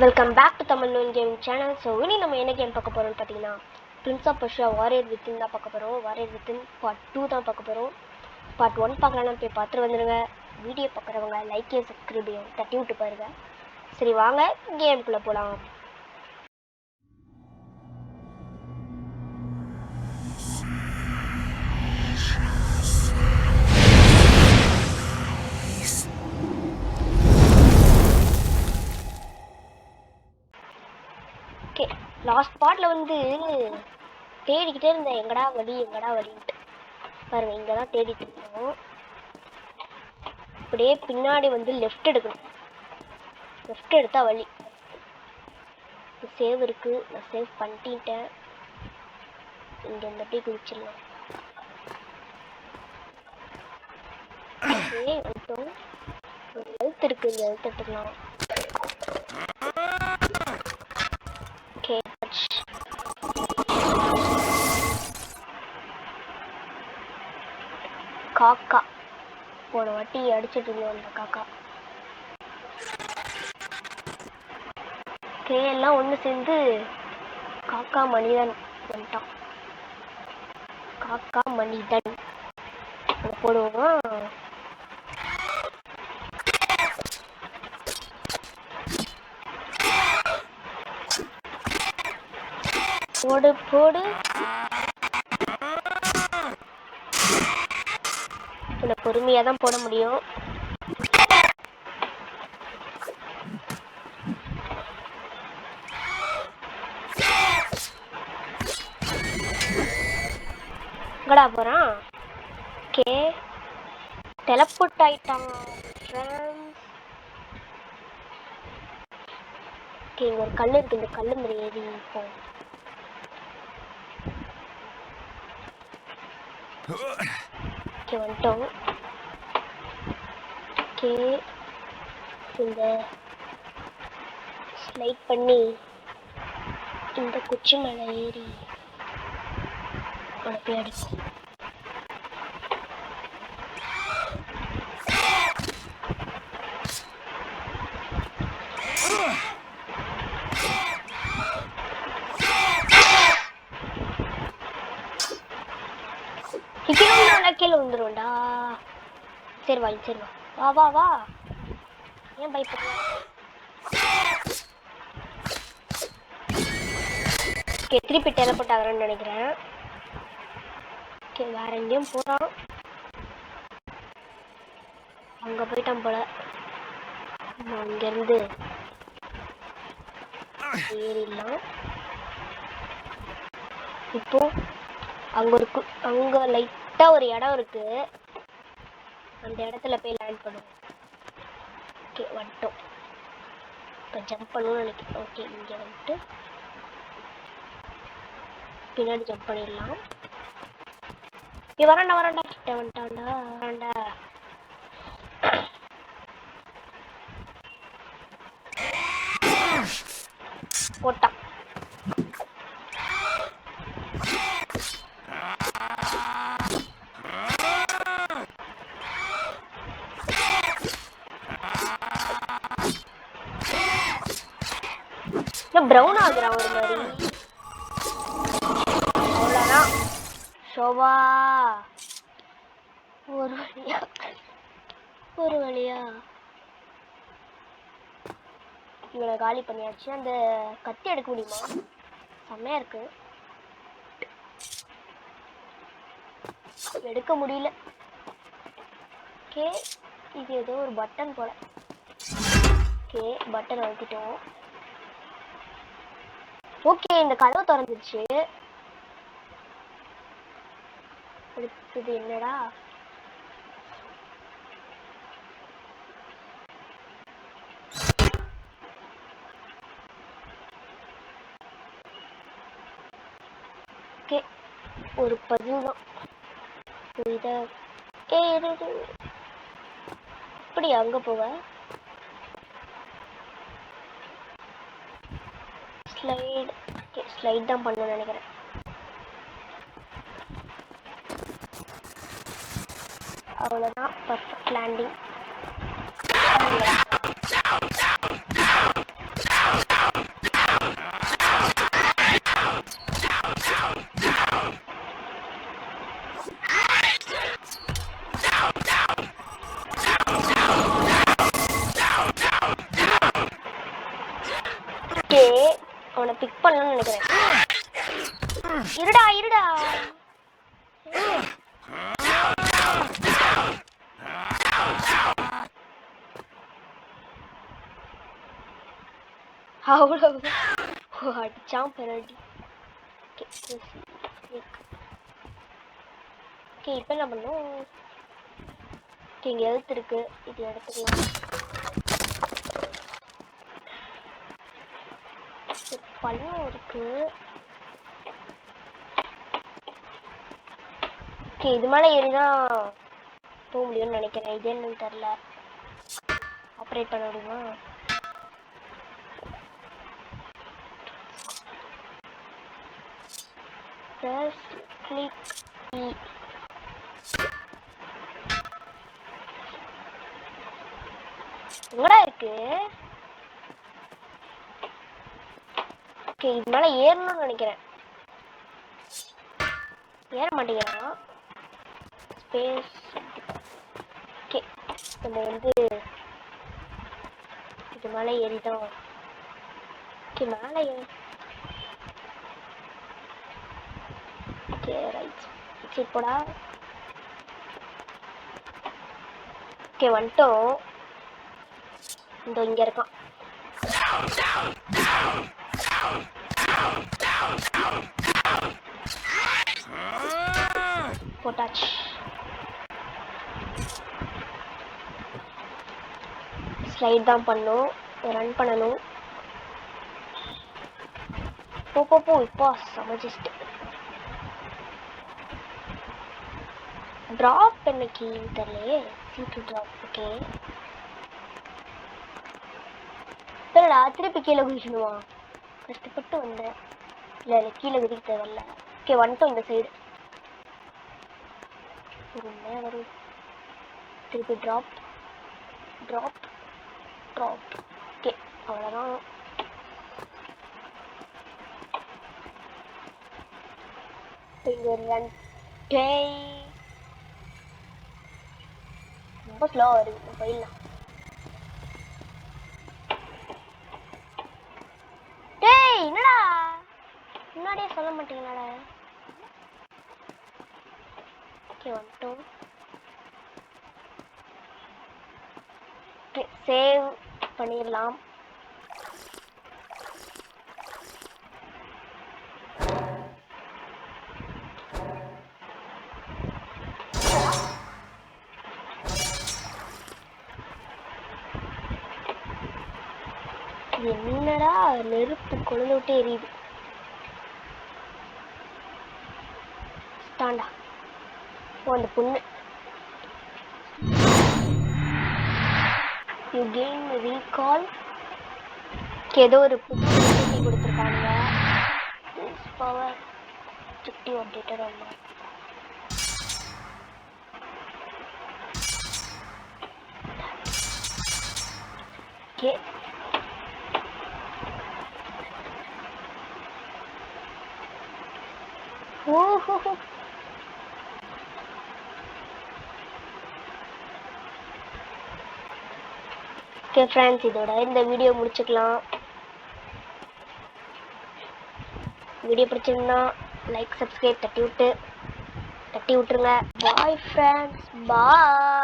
Welcome back to Tamil known game channel. So இனி நம்ம என்ன கேம் பார்க்க போகிறோம்னு பார்த்தீங்கன்னா Prince of Persia Warrior Within தான் பார்க்க போகிறோம். வாரியர் வித்தின் பார்ட் 2 தான் பார்க்க போகிறோம். பார்ட் 1 பார்க்கலான்னு போய் பார்த்துட்டு வந்துடுங்க. வீடியோ பார்க்குறவங்க லைக்கே சப்ஸ்கிரைபையும் தட்டி விட்டு பாருங்க. சரி வாங்க கேமுக்குள்ளே போகலாம். ஓகே, லாஸ்ட் பார்ட்டில் வந்து தேடிக்கிட்டே இருந்தேன் எங்கடா வழின்ட்டு. பாருங்க, இங்கே தான் தேடிட்டு இருக்கோம். அப்படியே பின்னாடி வந்து லெஃப்ட் எடுக்கணும். லெஃப்ட் எடுத்தா வழி. சேவ் இருக்கு, நான் சேவ் பண்ணிட்டேன். இங்க இந்த அப்படியே குதிச்சிடலாம். ஹெல்த் இருக்கு, இந்த ஹெல்த் எடுத்துக்கலாம். ஓகே, காக்கா போன வாட்டி அடிச்சுட்டு இருந்தோம் அந்த காக்கா. எல்லாம் ஒன்று சேர்ந்து காக்கா மனிதன் வந்துட்டான். காக்கா மனிதன் போடுவோமா? போடு போடு. பொறுமையா தான் போட முடியும். எங்கடா போறான்? ஓகே, டெலபோர்ட் ஆயிட்டான். ஓகே, இங்க ஒரு கல் இருக்கு. இந்த கல்லு மாதிரி ஏறி இருக்கும். ஓகே, வந்துட்டோம். ஓகே, இந்த ஸ்லைட் பண்ணி இந்த குச்சி மேலே ஏறி போய் அடிக்கும். கீழே வந்துடும்டா. சரி வா, சரி வா, வா வா வா. ஏன் பயப்படுற? ஓகே, திருப்பி டெலபோர்ட் ஆகிறேன்னு நினைக்கிறேன். ஓகே, வேற எங்கேயும் போறான். அங்க போயிட்டான் போல. இங்கிருந்து ஏறிடலாம். இப்போ அங்க லைட்டா ஒரு இடம் இருக்கு. அந்த இடத்துல போய் லேண்ட் பண்ணுவோம். ஓகே, வந்துட்டோம். இப்போ ஜம்ப் பண்ணணும்னு நினைக்கிறேன். ஓகே, இங்கே வந்துட்டு பின்னாடி ஜம்ப் பண்ணிடலாம். வரண்டா கிட்ட வந்துட்டான்டா. போட்டான். பிரவுன் ஆகுறான் ஒரு மாதிரி. அவ்வளோதான் சோபா. ஒரு வழியா இவனை காலி பண்ணியாச்சு. அந்த கத்தி எடுக்க முடியுமா? செம்மையா இருக்கு. எடுக்க முடியல. ஓகே, இது ஏதோ ஒரு பட்டன் போல. Okay, button அழுத்திட்டோம். ஓகே, இந்த கதவு திறந்துச்சு. அடுத்தது என்னடா? ஓகே, ஒரு பஜில் தான் இத. இப்படி அங்க போவ ஸ்லைட் தான் பண்ண நினைக்கிறேன். அவ்வளோதான், பர்ஃபெக்ட் லேண்டிங். அவனை பிக் பண்ணலாம்னு நினைக்கிறேன். இருடா இருடா. அவ்வளோ அடிச்சான் பெரடி. ஓகே இப்போ என்ன பண்ணும்? ஓகே இங்கே எழுத்து இருக்கு, இது எடுத்துக்கலாம். பழம் இருக்கு. ஓகே இது மேலே ஏறிதான் போக முடியும்னு நினைக்கிறேன். இது என்னன்னு தெரில. ஆப்ரேட் பண்ண முடியுமா? ப்ளஸ் கிளிக் இ. எங்கடா இருக்கு? ஓகே இது மேலே ஏறணும்னு நினைக்கிறேன். ஏற மாட்டேங்கிறான். ஸ்பேஸ். ஓகே நம்ம வந்து இது மேலே ஏறிதான். ஓகே மேலே ஓகே ரைட் சரி போடா. ஓகே வந்துட்டோம். இந்த இங்கே இருக்கான். போட்டாச்சு. ஸ்லைட் தான் பண்ணும், ரன் பண்ணணும். போ இப்போ சமஜிஸ்ட் ட்ராப் என்னைக்கு தெரியலையே. சீட்டு ட்ராப். ஓகே இல்லடா திருப்பி கீழே குதிக்கணுமா? கஷ்டப்பட்டு வந்தேன். இல்லை கீழே குதிக்க தேவையில்ல. ஓகே வந்துட்டோம் இந்த சைடு. உண்மையாக வரும். திருப்பி ட்ராப் ட்ராப் ட்ராப். ஓகே அவ்வளோதான். இங்கே ரன் ரொம்ப ஸ்லோவாக வருது. போயிடலாம். டேய் என்னடா முன்னாடியே சொல்ல மாட்டீங்களாடா? ஓகே வந்துட்டோம். சேவ் பண்ணிடலாம். என்னடா நெருப்பு கொழுந்து விட்டு எரியுது. ஸ்டாண்டா அந்த பொண்ணு. You gain recall. ஏதோ ஒரு புது கொடுத்துருக்காங்க. பவர் ஆப்ஜெக்டிவ் அப்டேட்டட் ஆமா. ஓகே ஓஹோ ஓகே ஃப்ரெண்ட்ஸ் இதோட இந்த வீடியோ முடிச்சுக்கலாம். வீடியோ பிடிச்சிருந்தா லைக் சப்ஸ்கிரைப் தட்டி விட்டுருங்க. Bye friends bye.